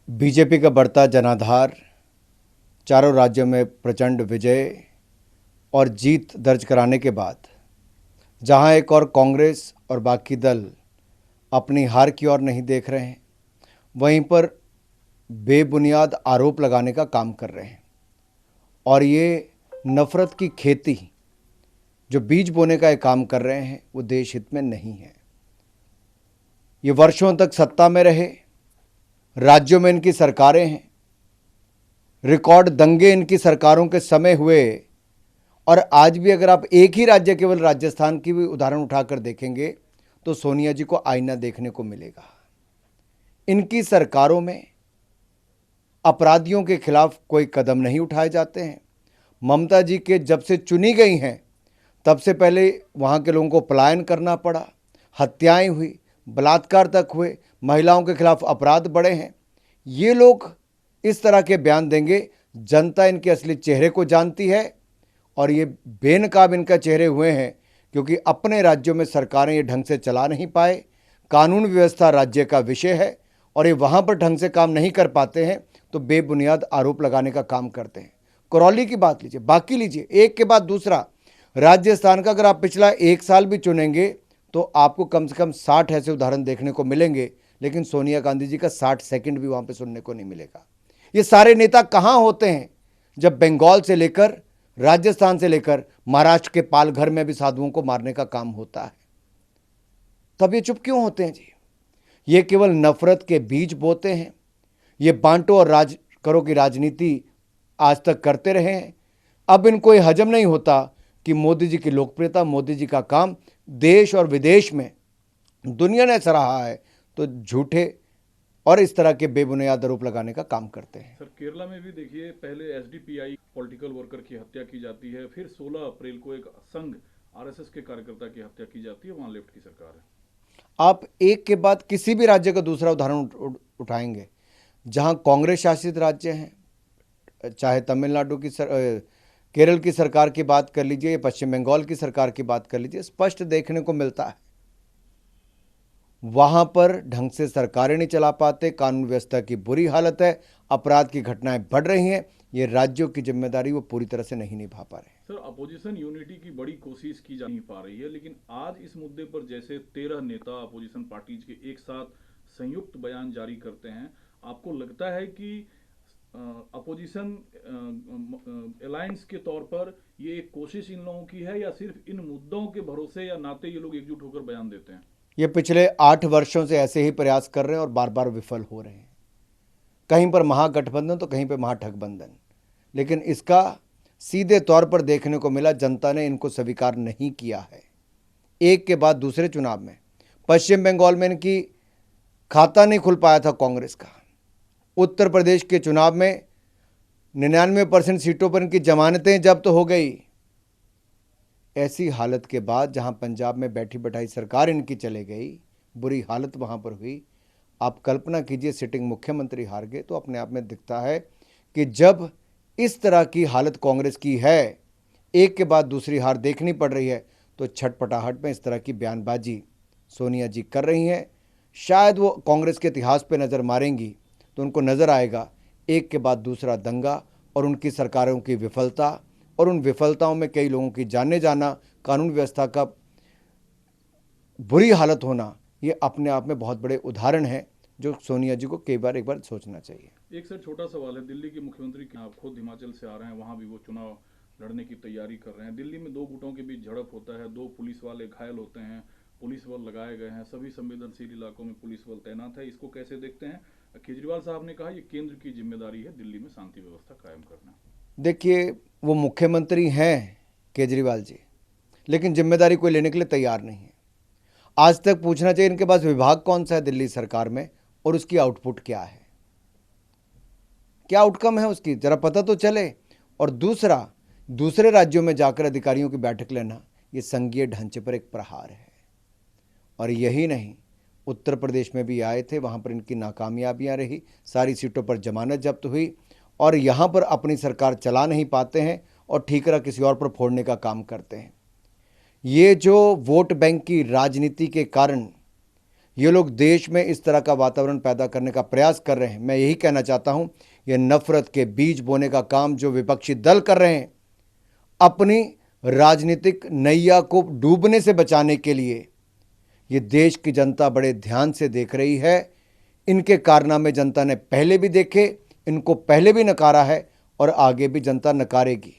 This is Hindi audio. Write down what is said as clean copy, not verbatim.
बीजेपी का बढ़ता जनाधार, चारों राज्यों में प्रचंड विजय और जीत दर्ज कराने के बाद जहां एक और कांग्रेस और बाकी दल अपनी हार की ओर नहीं देख रहे हैं, वहीं पर बेबुनियाद आरोप लगाने का काम कर रहे हैं। और ये नफ़रत की खेती जो बीज बोने का ये काम कर रहे हैं, वो देश हित में नहीं है। ये वर्षों तक सत्ता में रहे, राज्यों में इनकी सरकारें हैं, रिकॉर्ड दंगे इनकी सरकारों के समय हुए। और आज भी अगर आप एक ही राज्य, केवल राजस्थान की भी उदाहरण उठाकर देखेंगे तो सोनिया जी को आईना देखने को मिलेगा। इनकी सरकारों में अपराधियों के खिलाफ कोई कदम नहीं उठाए जाते हैं। ममता जी के जब से चुनी गई हैं तब से पहले वहाँ के लोगों को पलायन करना पड़ा, हत्याएं हुई, बलात्कार तक हुए, महिलाओं के खिलाफ अपराध बढ़े हैं। ये लोग इस तरह के बयान देंगे, जनता इनके असली चेहरे को जानती है। और ये बेनकाब इनका चेहरे हुए हैं क्योंकि अपने राज्यों में सरकारें ये ढंग से चला नहीं पाए। कानून व्यवस्था राज्य का विषय है और ये वहाँ पर ढंग से काम नहीं कर पाते हैं तो बेबुनियाद आरोप लगाने का काम करते हैं। करौली की बात लीजिए, बाकी लीजिए, एक के बाद दूसरा। राजस्थान का अगर आप पिछला एक साल भी चुनेंगे तो आपको कम से कम 60 ऐसे उदाहरण देखने को मिलेंगे, लेकिन सोनिया गांधी जी का 60 सेकंड भी वहाँ पर सुनने को नहीं मिलेगा। ये सारे नेता कहाँ होते हैं जब बंगाल से लेकर, राजस्थान से लेकर महाराष्ट्र के पालघर में भी साधुओं को मारने का काम होता है? तब ये चुप क्यों होते हैं जी? ये केवल नफरत के बीज बोते हैं। ये बांटो और राज करो की राजनीति आज तक करते रहे हैं। अब इनको ये हजम नहीं होता कि मोदी जी की लोकप्रियता, मोदी जी का काम देश और विदेश में दुनिया ने सराहा है, तो झूठे और इस तरह के बेबुनियाद आरोप लगाने का काम करते हैं। सर, केरला में भी देखिए, पहले एसडीपीआई पॉलिटिकल वर्कर की हत्या की जाती है, फिर 16 अप्रैल को एक संघ आरएसएस के कार्यकर्ता की हत्या की जाती है, वहां लेफ्ट की सरकार है। आप एक के बाद किसी भी राज्य का दूसरा उदाहरण उठाएंगे जहां कांग्रेस शासित राज्य हैं, चाहे तमिलनाडु की केरल की सरकार की बात कर लीजिए या पश्चिम बंगाल की सरकार की बात कर लीजिए, स्पष्ट देखने को मिलता है वहां पर ढंग से सरकारें नहीं चला पाते, कानून व्यवस्था की बुरी हालत है, अपराध की घटनाएं बढ़ रही हैं। ये राज्यों की जिम्मेदारी वो पूरी तरह से नहीं निभा पा रहे। सर, अपोजिशन यूनिटी की बड़ी कोशिश की जा नहीं पा रही है, लेकिन आज इस मुद्दे पर जैसे 13 नेता अपोजिशन पार्टीज के एक साथ संयुक्त बयान जारी करते हैं, आपको लगता है कि अपोजिशन अलायंस के तौर पर ये एक कोशिश इन लोगों की है, या सिर्फ इन मुद्दों के भरोसे या नाते ये लोग एकजुट होकर बयान देते हैं? ये पिछले 8 वर्षों से ऐसे ही प्रयास कर रहे हैं और बार बार विफल हो रहे हैं। कहीं पर महागठबंधन तो कहीं पर महाठगबंधन, लेकिन इसका सीधे तौर पर देखने को मिला, जनता ने इनको स्वीकार नहीं किया है। एक के बाद दूसरे चुनाव में पश्चिम बंगाल में इनकी खाता नहीं खुल पाया था कांग्रेस का। उत्तर प्रदेश के चुनाव में 99% सीटों पर इनकी जमानतें जब्त हो गई। ऐसी हालत के बाद जहां पंजाब में बैठी बैठाई सरकार इनकी चले गई, बुरी हालत वहां पर हुई। आप कल्पना कीजिए, सिटिंग मुख्यमंत्री हार गए, तो अपने आप में दिखता है कि जब इस तरह की हालत कांग्रेस की है, एक के बाद दूसरी हार देखनी पड़ रही है, तो छटपटाहट में इस तरह की बयानबाजी सोनिया जी कर रही हैं। शायद वो कांग्रेस के इतिहास पे नज़र मारेंगी तो उनको नज़र आएगा एक के बाद दूसरा दंगा और उनकी सरकारों की विफलता, और उन विफलताओं में कई लोगों की जाने जाना, कानून व्यवस्था का बुरी हालत होना, ये अपने आप में बहुत बड़े उदाहरण हैं जो सोनिया जी को कई बार एक बार सोचना चाहिए। एक सर छोटा सवाल है, दिल्ली के मुख्यमंत्री आप खुद हिमाचल से आ रहे हैं, वहां भी वो चुनाव लड़ने की तैयारी कर रहे हैं। दिल्ली में दो गुटों के बीच झड़प होता है, 2 पुलिस वाले घायल होते हैं, पुलिस बल लगाए गए हैं, सभी संवेदनशील इलाकों में पुलिस बल तैनात है। इसको कैसे देखते हैं? केजरीवाल साहब ने कहा ये केंद्र की जिम्मेदारी है दिल्ली में शांति व्यवस्था कायम करना। देखिए, वो मुख्यमंत्री हैं केजरीवाल जी, लेकिन जिम्मेदारी कोई लेने के लिए तैयार नहीं है। आज तक पूछना चाहिए इनके पास विभाग कौन सा है दिल्ली सरकार में और उसकी आउटपुट क्या है, क्या आउटकम है उसकी, जरा पता तो चले। और दूसरा, दूसरे राज्यों में जाकर अधिकारियों की बैठक लेना, ये संघीय ढांचे पर एक प्रहार है। और यही नहीं, उत्तर प्रदेश में भी आए थे, वहाँ पर इनकी नाकामयाबियाँ रही, सारी सीटों पर जमानत जब्त हुई, और यहाँ पर अपनी सरकार चला नहीं पाते हैं और ठीकरा किसी और पर फोड़ने का काम करते हैं। ये जो वोट बैंक की राजनीति के कारण ये लोग देश में इस तरह का वातावरण पैदा करने का प्रयास कर रहे हैं। मैं यही कहना चाहता हूं, ये नफरत के बीज बोने का काम जो विपक्षी दल कर रहे हैं, अपनी राजनीतिक नैया को डूबने से बचाने के लिए, ये देश की जनता बड़े ध्यान से देख रही है। इनके कारनामे जनता ने पहले भी देखे, इनको पहले भी नकारा है और आगे भी जनता नकारेगी।